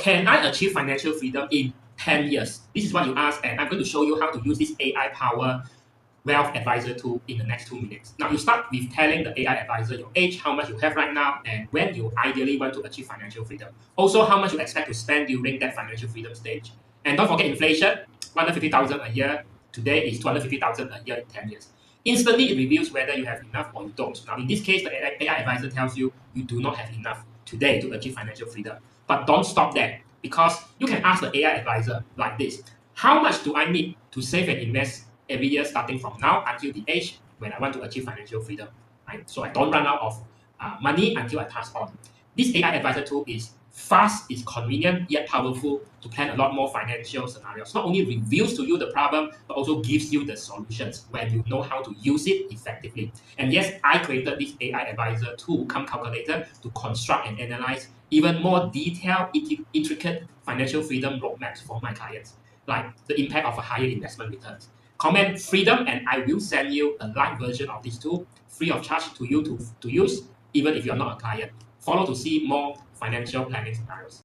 can I achieve financial freedom in 10 years? This is what you ask, and I'm going to show you how to use this AI power wealth advisor tool in the next 2 minutes. Now, you start with telling the AI advisor your age, how much you have right now, and when you ideally want to achieve financial freedom. Also, how much you expect to spend during that financial freedom stage. And don't forget inflation, 150,000 a year. Today is 250,000 a year in 10 years. Instantly, it reveals whether you have enough or you don't. Now, in this case, the AI advisor tells you you do not have enough today to achieve financial freedom. But don't stop there, because you can ask the AI advisor like this: how much do I need to save and invest every year starting from now until the age when I want to achieve financial freedom, right? So I don't run out of money until I pass on. This AI advisor tool is fast, is convenient, yet powerful to plan a lot more financial scenarios. Not only reveals to you the problem, but also gives you the solutions when you know how to use it effectively. And yes, I created this AI advisor tool, come calculator, to construct and analyze even more detailed, intricate financial freedom roadmaps for my clients, like the impact of a higher investment returns. Comment freedom and I will send you a light version of this tool free of charge to you to use, even if you're not a client. Follow to see more financial planning scenarios.